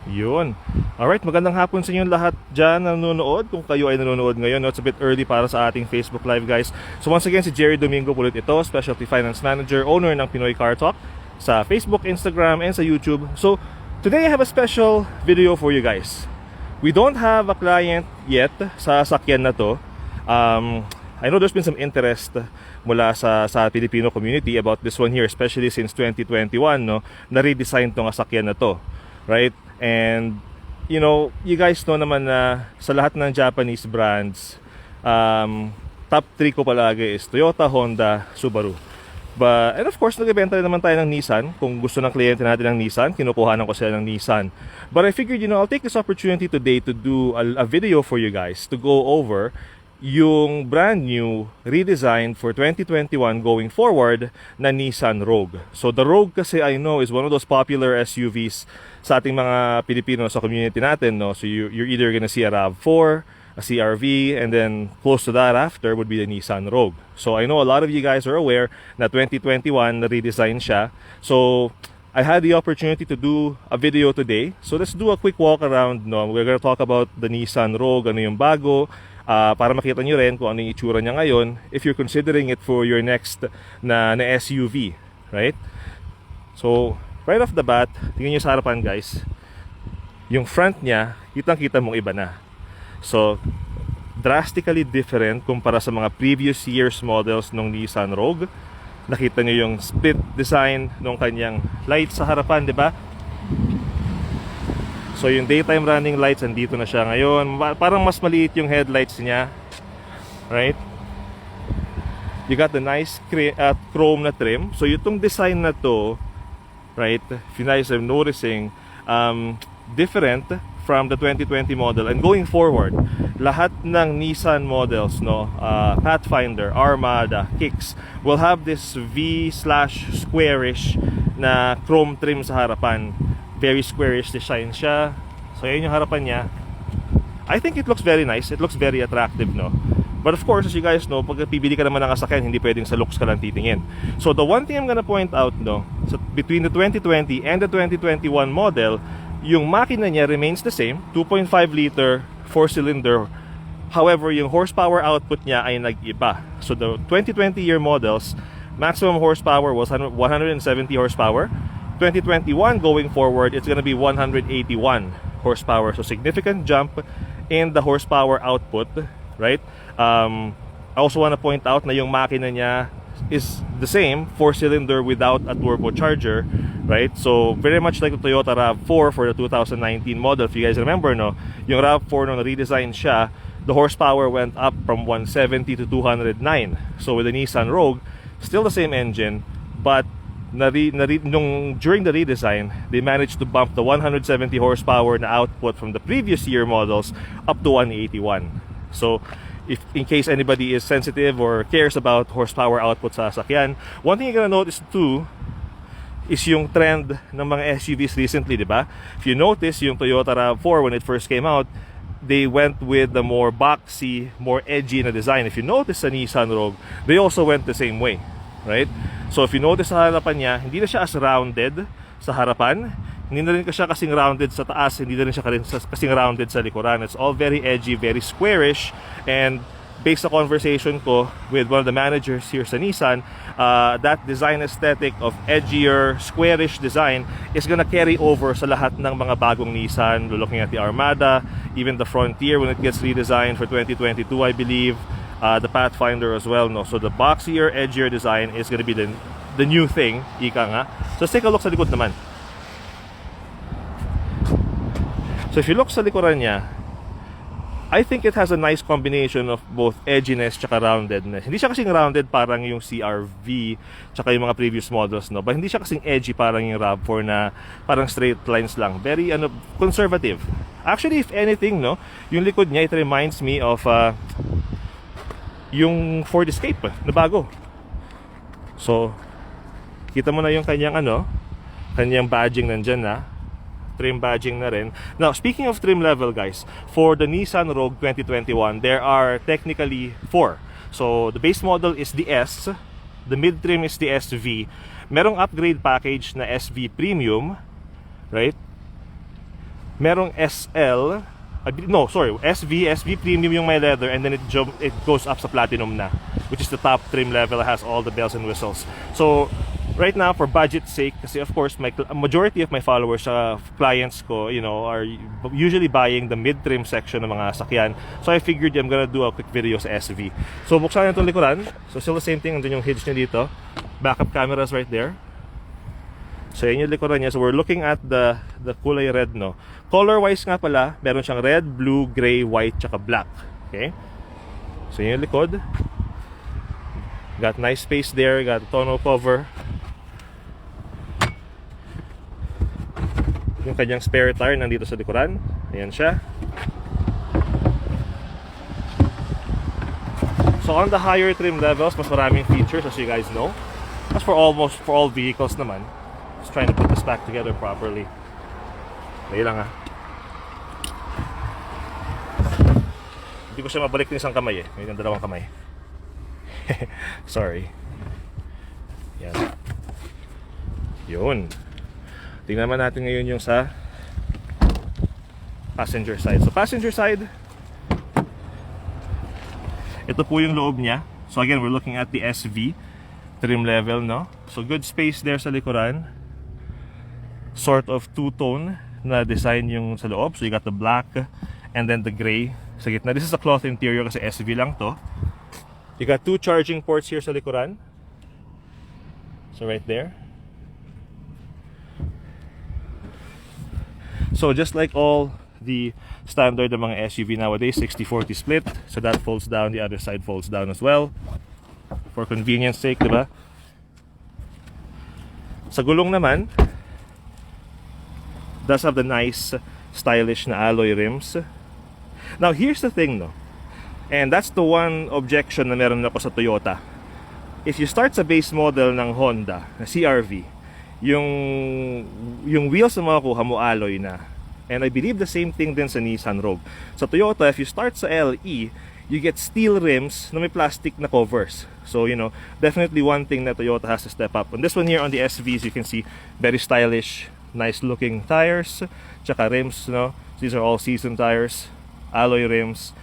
Yun. Alright, magandang hapon sa inyo lahat dyan na nanonood. Kung kayo ay nanonood ngayon, no, it's a bit early para sa ating Facebook Live, guys. So once again, si Jerry Domingo ulit ito, Specialty Finance Manager, owner ng Pinoy Car Talk sa Facebook, Instagram, and sa YouTube. So today I have a special video for you guys. We don't have a client yet sa sakyan na to. I know there's been some interest mula sa Filipino community about this one here, especially since 2021, no, na redesign tong sasakyan na to, right? And you know, you guys know naman na sa lahat ng Japanese brands, top 3 ko palagi is Toyota, Honda, Subaru. And of course, nagbebenta rin naman tayo ng Nissan. Kung gusto ng kliyente natin ng Nissan, kinukuhanan ko sila ng Nissan. But I figured, you know, I'll take this opportunity today to do a video for you guys to go over yung brand new redesign for 2021 going forward na Nissan Rogue. So the Rogue kasi I know is one of those popular SUVs sa ating mga Pilipino sa community natin, no? So you're either gonna see a RAV4, a CRV, and then close to that after would be the Nissan Rogue. So I know a lot of you guys are aware na 2021 na redesign siya. So I had the opportunity to do a video today. So let's do a quick walk around, no? We're gonna talk about the Nissan Rogue, ano yung bago, para makita nyo rin kung ano yung itsura niya ngayon if you're considering it for your next na SUV, right? So right off the bat, tingnan nyo sa harapan, guys. Yung front niya, kitang-kita mong iba na. So drastically different kumpara sa mga previous years models ng Nissan Rogue. Nakita nyo yung split design ng kanyang lights sa harapan, di ba? So yung daytime running lights, andito na siya ngayon. Parang mas maliit yung headlights niya, right? You got the nice chrome na trim. So itong design na to, right, if you guys are noticing, different from the 2020 model. And going forward, lahat ng Nissan models, no, Pathfinder, Armada, Kicks, will have this V/squarish na chrome trim sa harapan. Very squarish design siya. So yun yung harapan niya. I think it looks very nice. It looks very attractive, no? But of course, as you guys know, pag pibili ka naman ng sasakyan, hindi pwedeng sa looks ka lang titingin. So the one thing I'm gonna point out, no, so between the 2020 and the 2021 model, yung makina niya remains the same, 2.5 liter, 4-cylinder. However, yung horsepower output niya ay nag-iba. So the 2020 year models, maximum horsepower was 170 horsepower. 2021 going forward, it's gonna be 181 horsepower. So significant jump in the horsepower output, right? I also want to point out na yung makina niya is the same, 4-cylinder without a turbocharger, right? So very much like the Toyota RAV4 for the 2019 model. If you guys remember, no, yung RAV4 nung na-redesign siya, the horsepower went up from 170 to 209. So with the Nissan Rogue, still the same engine, but during the redesign, they managed to bump the 170 horsepower na output from the previous year models up to 181. So if in case anybody is sensitive or cares about horsepower output sa sasakyan, one thing you're gonna notice too is yung trend ng mga SUVs recently, di ba? If you notice, yung Toyota RAV4 when it first came out, they went with the more boxy, more edgy na design. If you notice sa Nissan Rogue, they also went the same way, right? So if you notice sa harapan niya, hindi na siya as rounded sa harapan, hindi na rin siya kasing rounded sa taas, hindi na rin siya kasing rounded sa likuran. It's all very edgy, very squarish. And based sa conversation ko with one of the managers here sa Nissan, that design aesthetic of edgier, squarish design is gonna carry over sa lahat ng mga bagong Nissan. Looking at the Armada, even the Frontier when it gets redesigned for 2022, I believe. The Pathfinder as well, no? So the boxier, edgier design is gonna be the new thing, ika nga. So let's take a look sa likod naman. So if you look sa likuran niya, I think it has a nice combination of both edginess tsaka roundedness. Hindi siya kasing rounded parang yung CRV tsaka yung mga previous models, no? But hindi siya kasing edgy parang yung RAV4 na parang straight lines lang. Very conservative. Actually, if anything, no, yung likod niya, it reminds me of yung Ford Escape na bago. So kita mo na yung kanyang kanyang badging nandyan na. Trim badging na rin. Now, speaking of trim level, guys, for the Nissan Rogue 2021, there are technically 4. So the base model is the S, the mid trim is the SV. Merong upgrade package na SV Premium, right? Merong SL, no, sorry, SV Premium yung may leather, and then it goes up sa Platinum na, which is the top trim level, has all the bells and whistles. So, right now, for budget sake, kasi of course, a majority of my followers, clients ko, you know, are usually buying the mid-trim section ng mga sakyan. So, I figured I'm gonna do a quick video sa SV. So, buksan natin itong likuran. So, still the same thing, andun yung hinge niya dito. Backup cameras right there. So, yan yung likuran niya. So, we're looking at the kulay red, no? Color-wise nga pala, meron siyang red, blue, gray, white, tsaka black. Okay? So, yan yung likod. Got nice space there. Got tonneau cover. Yung kanyang spare tire nandito sa likuran. Ayan siya. So, on the higher trim levels, mas maraming features, as you guys know. As for all vehicles naman. Just trying to put this back together properly. Dahil lang ha. Hindi ko siya mabalik ng isang kamay eh. May dalawang kamay. Sorry. Yan. Yun. Tingnan naman natin ngayon yung sa passenger side. So passenger side, ito po yung loob niya. So again, we're looking at the SV trim level, no? So good space there sa likuran. Sort of two-tone na design yung sa loob. So you got the black and then the gray sa gitna. This is a cloth interior kasi SV lang to. You got two charging ports here sa likuran. So right there. So just like all the standard ng mga SUV nowadays, 60-40 split. So that folds down, the other side folds down as well. For convenience sake, diba? Sa gulong naman, does have the nice, stylish na alloy rims. Now here's the thing, no? And that's the one objection na meron ako sa Toyota. If you start sa base model ng Honda, na CR-V, yung wheels na makukuha mo alloy na. And I believe the same thing din sa Nissan Rogue. Sa Toyota, if you start sa LE, you get steel rims na may plastic na covers. So, you know, definitely one thing that Toyota has to step up. And this one here on the SVs, you can see very stylish, nice looking tires, tsaka rims, no? These are all season tires, alloy rims.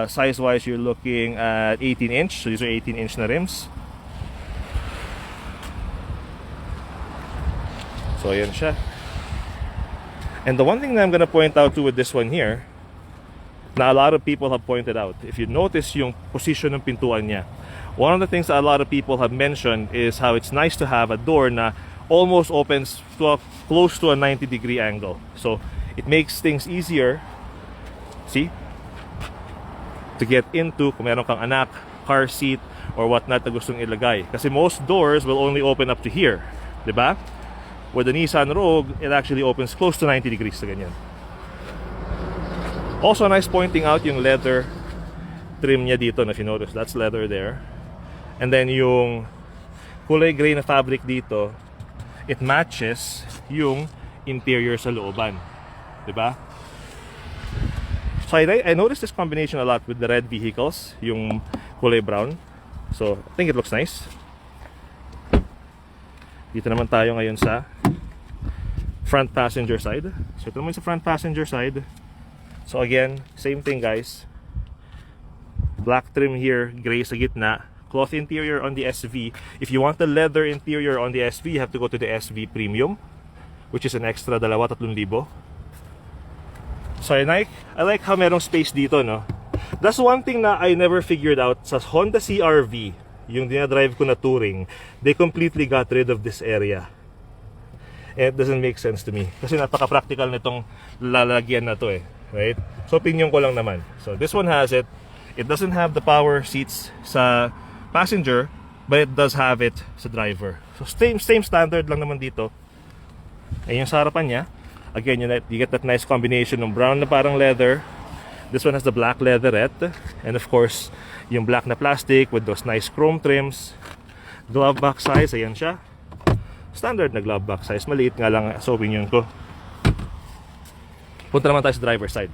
Size wise, you're looking at 18-inch, so these are 18-inch na rims. So ayan siya. And the one thing that I'm gonna point out too with this one here, na a lot of people have pointed out, if you notice yung position ng pintuan niya, one of the things that a lot of people have mentioned is how it's nice to have a door na almost opens to close to a 90-degree angle. So it makes things easier, see, to get into kung meron kang anak, car seat, or whatnot na gustong ilagay. Kasi most doors will only open up to here, diba? With the Nissan Rogue, it actually opens close to 90 degrees na ganyan. Also nice pointing out yung leather trim niya dito, if you notice, that's leather there. And then yung kulay gray na fabric dito, it matches yung interior sa looban, diba? So I noticed this combination a lot with the red vehicles, yung kulay brown. So I think it looks nice. Dito naman tayo ngayon sa front passenger side. So ito naman sa front passenger side. So again, same thing guys. Black trim here, gray sa gitna. Cloth interior on the SV. If you want the leather interior on the SV, you have to go to the SV Premium, which is an extra 2,000. So I like how merong space dito, no? That's one thing na I never figured out sa Honda CR-V, yung dinadrive ko na touring. They completely got rid of this area. And it doesn't make sense to me. Kasi napaka-practical nitong lalagyan na to eh. Right? So opinion ko lang naman. So this one has it. It doesn't have the power seats sa passenger, but it does have it sa driver. So same standard lang naman dito. Ayun yung sa harapan niya. Again, you get that nice combination ng brown na parang leather. This one has the black leatherette. And of course, yung black na plastic with those nice chrome trims. Glove box size, ayan siya. Standard na glove box size. Maliit nga lang sa opinion ko. Punta naman tayo sa driver side.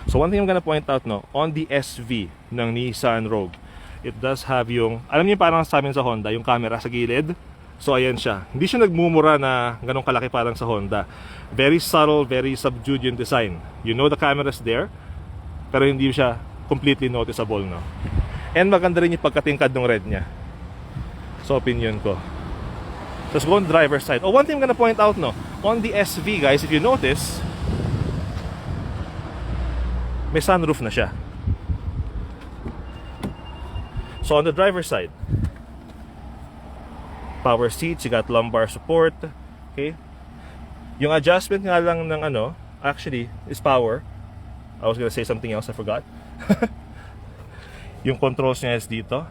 So one thing I'm gonna point out, no, on the SV ng Nissan Rogue, it does have yung, alam niyo parang sa amin sa Honda, yung camera sa gilid, So ayan siya. Hindi siya nagmumura na ganong kalaki parang sa Honda. Very subtle, very subdued yung design. You know the camera's there, pero hindi siya completely noticeable, no? And maganda rin yung pagkatingkad ng red niya. So opinion ko. So let's go on the driver's side. Oh, one thing I'm gonna point out, no? On the SV, guys, if you notice, may sunroof na siya. So on the driver's side, power seats, you got lumbar support. Okay. Yung adjustment nga lang ng ano, actually, is power. I was gonna say something else, I forgot. Yung controls niya is dito.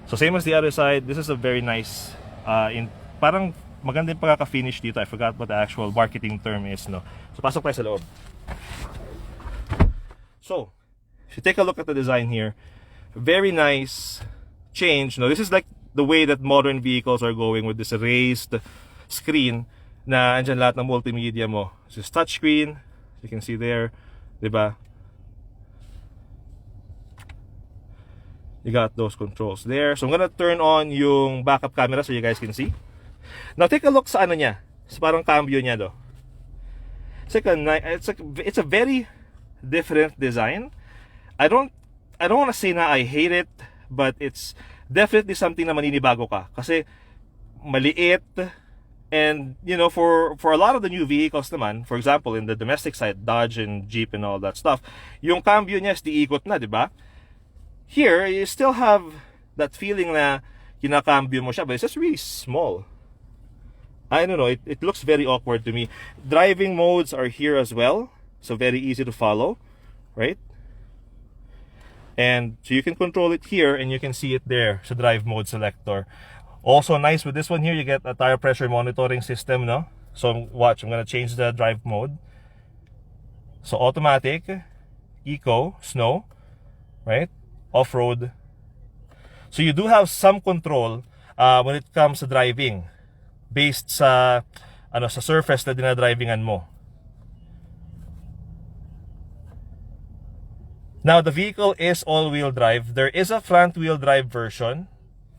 So same as the other side, this is a very nice, parang maganda yung pagkaka-finish dito. I forgot what the actual marketing term is, no? So pasok tayo sa loob. So, if you take a look at the design here, very nice change. No, this is like the way that modern vehicles are going with this raised screen na andyan lahat ng multimedia mo. This is touchscreen, you can see there, diba? You got those controls there. So I'm gonna turn on yung backup camera so you guys can see. Now take a look sa ano niya, sa parang cambio niya do. It's a very different design. I don't want to say na I hate it, but it's definitely something na maninibago ka kasi maliit, and you know, for a lot of the new vehicles naman, for example in the domestic side, Dodge and Jeep and all that stuff, yung cambio niya is diikot na, di ba? Here you still have that feeling na kinakambio mo siya, but it's just really small. I don't know, it looks very awkward to me. Driving modes are here as well, so very easy to follow, right? And so you can control it here and you can see it there sa drive mode selector. Also nice with this one here, you get a tire pressure monitoring system, no? So watch, I'm gonna change the drive mode. So automatic, eco, snow, right? Off-road. So you do have some control when it comes to driving based sa sa surface na dinadrivingan mo. Now, the vehicle is all-wheel drive. There is a front-wheel drive version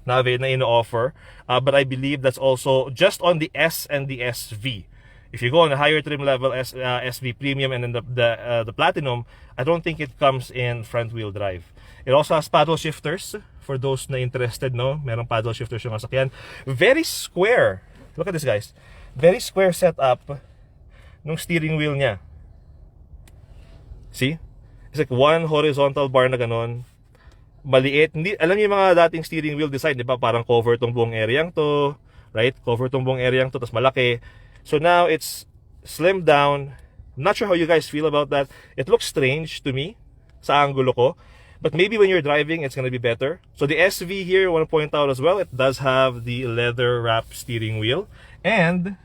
na ino-offer, but I believe that's also just on the S and the SV. If you go on the higher trim level, SV Premium and then the Platinum, I don't think it comes in front-wheel drive. It also has paddle shifters for those na interested, no? Merong paddle shifters yung sasakyan. Very square. Look at this, guys. Very square setup ng steering wheel niya. See? It's like one horizontal bar na ganon. Maliit. Hindi, alam niyo yung mga dating steering wheel design, di ba? Parang cover tong buong areang to. Right? Cover tong buong areang to, tas malaki. So now it's slimmed down. I'm not sure how you guys feel about that. It looks strange to me sa angulo ko. But maybe when you're driving, it's gonna be better. So the SV here, I want to point out as well, it does have the leather wrap steering wheel. And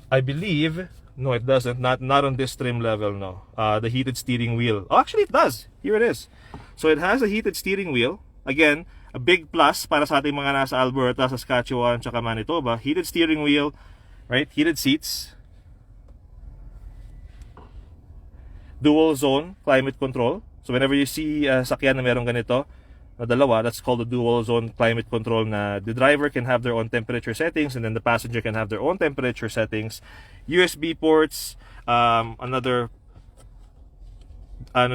I believe... No, it doesn't. Not on this trim level, no. The heated steering wheel. Oh, actually, it does. Here it is. So it has a heated steering wheel. Again, a big plus para sa ating mga nasa Alberta, Saskatchewan, tsaka Manitoba. Heated steering wheel, right? Heated seats. Dual zone climate control. So whenever you see sakyan na merong ganito, na dalawa, that's called the dual zone climate control, na the driver can have their own temperature settings and then the passenger can have their own temperature settings. USB ports, another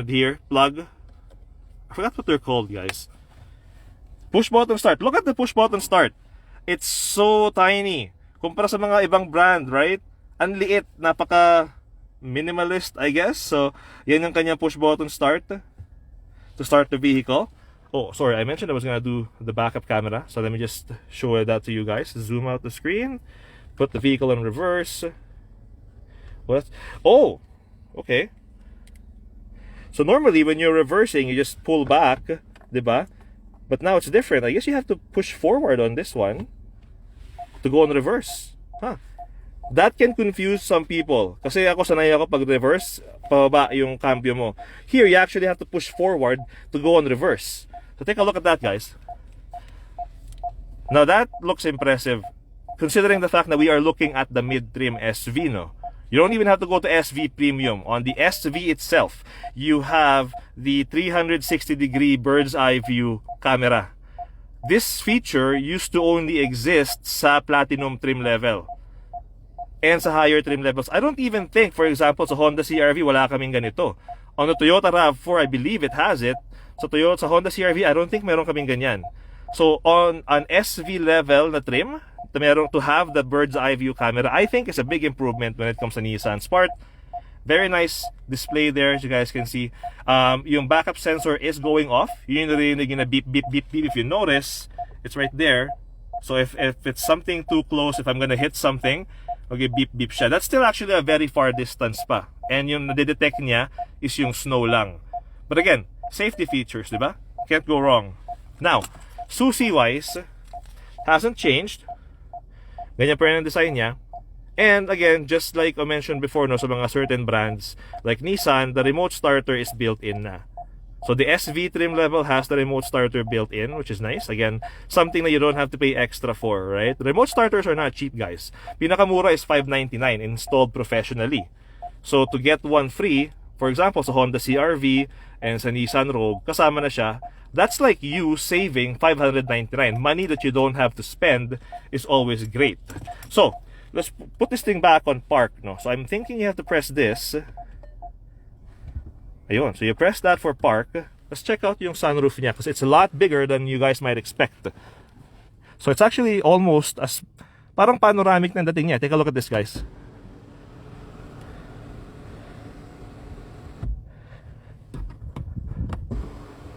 here, plug. I forgot what they're called, guys. Push button start. Look at the push button start. It's so tiny. Kumpara sa mga ibang brand, right? Ang liit, napaka minimalist, I guess. So, yan yung kanyang push button start to start the vehicle. Oh, sorry, I mentioned I was gonna do the backup camera. So let me just show that to you guys. Zoom out the screen. Put the vehicle in reverse. What? Oh, okay. So normally when you're reversing, you just pull back, diba? But now it's different. I guess you have to push forward on this one to go on reverse. Huh. That can confuse some people. Kasi ako sanay ako pag reverse, pababa yung cambio mo. Here, you actually have to push forward to go on reverse. So take a look at that, guys. Now that looks impressive, considering the fact that we are looking at the mid-trim SV, no? You don't even have to go to SV Premium. On the SV itself, you have the 360-degree bird's eye view camera. this feature used to only exist sa platinum trim level and sa higher trim levels. I don't even think, for example, sa Honda CR-V wala kaming ganito. On the Toyota RAV4, I believe it has it. Sa Honda CR-V, I don't think meron kaming ganyan. So on an SV level na trim, to have the bird's eye view camera, I think is a big improvement when it comes to Nissan Smart. Very nice display there, as you guys can see. Yung backup sensor is going off. Yun yung narinig na beep, beep, beep, beep. If you notice, it's right there. So if it's something too close, if I'm gonna hit something, okay, beep, beep siya. That's still actually a very far distance pa. And yung nadedetect niya is yung snow lang. But again, safety features, di ba? Can't go wrong. Now, susi-wise, hasn't changed. Ganyan pa rin ang design niya. And again, just like I mentioned before, no, sa mga certain brands like Nissan, the remote starter is built in na. So the SV trim level has the remote starter built in, which is nice. Again, something that you don't have to pay extra for, right? Remote starters are not cheap, guys. Pinakamura is $599 installed professionally. So to get one free, for example, sa Honda CR-V and sa Nissan Rogue, kasama na siya. That's like you saving $599. Money that you don't have to spend is always great. So let's put this thing back on park, no? So I'm thinking you have to press this. Ayun, so you press that for park. Let's check out yung sunroof niya because it's a lot bigger than you guys might expect. So it's actually almost as parang panoramic na dating niya. Take a look at this, guys.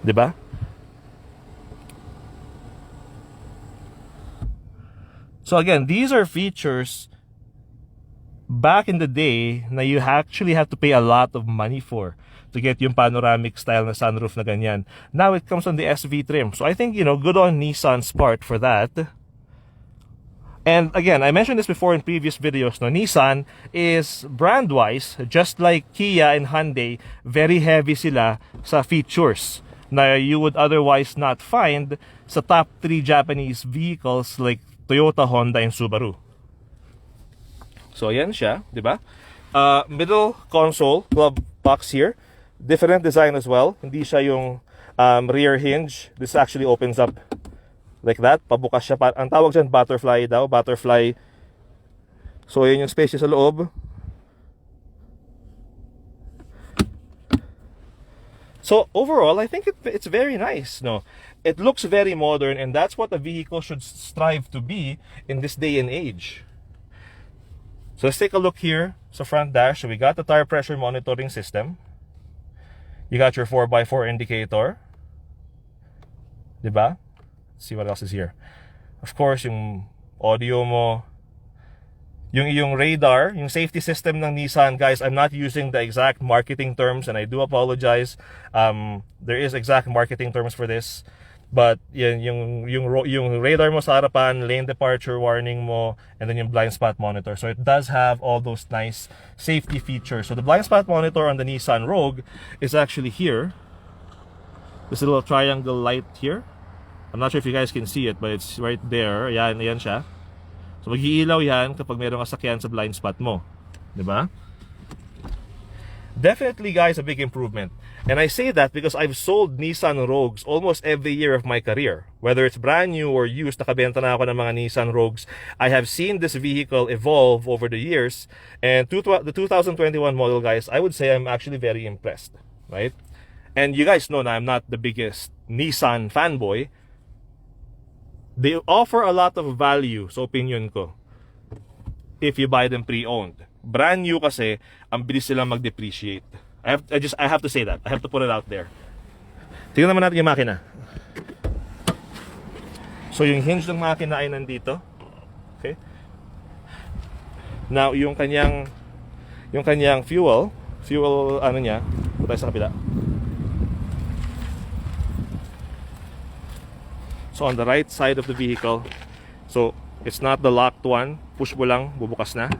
Diba? So again, these are features back in the day na you actually have to pay a lot of money for to get yung panoramic style na sunroof na ganyan. Now it comes on the SV trim. So I think, you know, good on Nissan Smart for that. And again, I mentioned this before in previous videos, no? Nissan is brand-wise, just like Kia and Hyundai, very heavy sila sa features na you would otherwise not find sa top 3 Japanese vehicles like Toyota, Honda, and Subaru. So ayan siya, di ba? Middle console, glove box here. Different design as well. Hindi siya yung rear hinge. This actually opens up like that. Pabukas siya. Ang tawag dyan, butterfly daw. Butterfly. So ayan yung space sa loob. So overall, I think it's very nice, no? It looks very modern, and that's what a vehicle should strive to be in this day and age. So let's take a look here sa front dash. So we got the tire pressure monitoring system. You got your 4x4 indicator. Diba? Let's see what else is here. Of course, yung audio mo. Yung radar, yung safety system ng Nissan, guys, I'm not using the exact marketing terms, and I do apologize. There is exact marketing terms for this. But yung radar mo sa harapan, lane departure warning mo, and then yung blind spot monitor. So it does have all those nice safety features. So the blind spot monitor on the Nissan Rogue is actually here. This little triangle light here. I'm not sure if you guys can see it, but it's right there. Ayan siya. So mag-iilaw yan kapag mayroong kasakyan sa blind spot mo. Diba? Definitely, guys, a big improvement. And I say that because I've sold Nissan Rogues almost every year of my career. Whether it's brand new or used, nakabenta na ako ng mga Nissan Rogues. I have seen this vehicle evolve over the years. And the 2021 model, guys, I would say I'm actually very impressed. Right? And you guys know na I'm not the biggest Nissan fanboy. They offer a lot of value, sa opinion ko, if you buy them pre-owned. Brand new kasi, ang bilis silang mag-depreciate. I have to say that. I have to put it out there. Tingnan naman natin yung makina. So yung hinge ng makina ay nandito. Okay? Now yung kanyang fuel ano niya, punta tayo sa kapila. So on the right side of the vehicle, so it's not the locked one, push mo lang, bubukas na.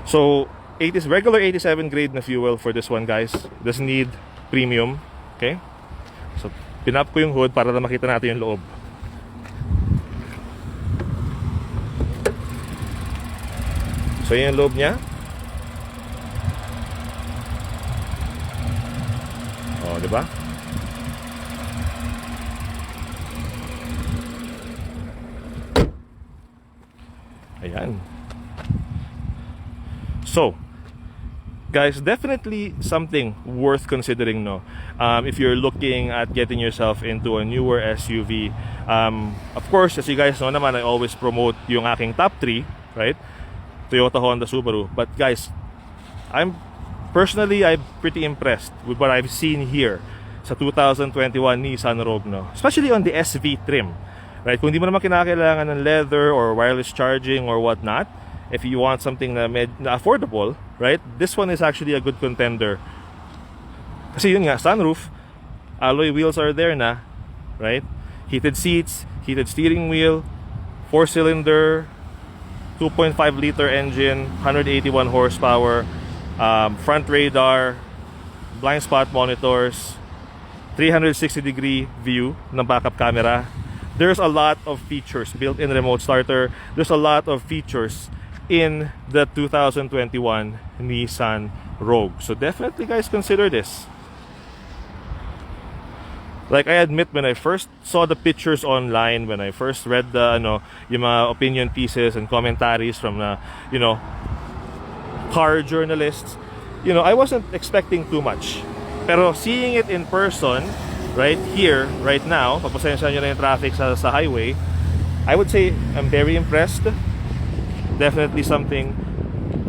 So regular 87 grade na fuel for this one, guys. Doesn't need premium. Okay? So pinap ko yung hood para na makita natin yung loob. So yun yung loob niya. Oh, di ba? Ayan. So, guys, definitely something worth considering, no? If you're looking at getting yourself into a newer SUV. Of course, as you guys know naman, I always promote yung aking top 3, right? Toyota, Honda, Subaru. But guys, I'm pretty impressed with what I've seen here sa 2021 Nissan Rogue, no? Especially on the SV trim, right? Kung di mo naman kinakailangan ng leather or wireless charging or whatnot, if you want something na affordable, right? This one is actually a good contender. Kasi yun nga, sunroof, alloy wheels are there na, right? Heated seats, heated steering wheel, 4-cylinder, 2.5 liter engine, 181 horsepower, front radar, blind spot monitors, 360-degree view ng backup camera. There's a lot of features, built-in remote starter. There's a lot of features in the 2021 Nissan Rogue. So definitely, guys, consider this. Like, I admit, when I first saw the pictures online, when I first read the yung mga opinion pieces and commentaries from car journalists, I wasn't expecting too much. Pero seeing it in person, right here, right now, pagpasensya nyo na yung traffic sa highway, I would say I'm very impressed. Definitely something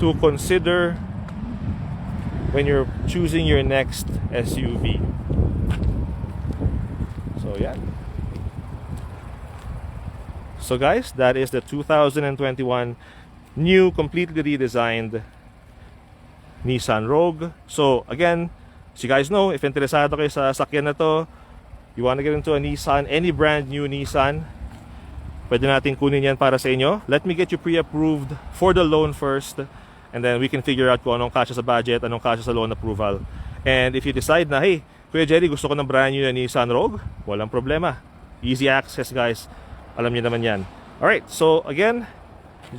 to consider when you're choosing your next SUV. So yeah. So guys, that is the 2021 new, completely redesigned Nissan Rogue. So again, as you guys know, if interesado kayo sa sakyan na to, you want to get into a Nissan, any brand new Nissan, pwede natin kunin yan para sa inyo. Let me get you pre-approved for the loan first, and then we can figure out kung anong kasya sa budget, anong kasya sa loan approval. And if you decide na, hey, Kuya Jerry, gusto ko ng brand new na Nissan Rogue, walang problema. Easy access, guys. Alam niyo naman yan. Alright, so again,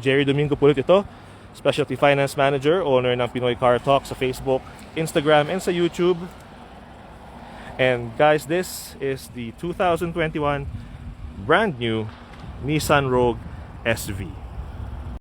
Jerry Domingo po ulit ito, Specialty Finance Manager, owner ng Pinoy Car Talk sa Facebook, Instagram, and sa YouTube. And guys, this is the 2021 brand new Nissan Rogue SV.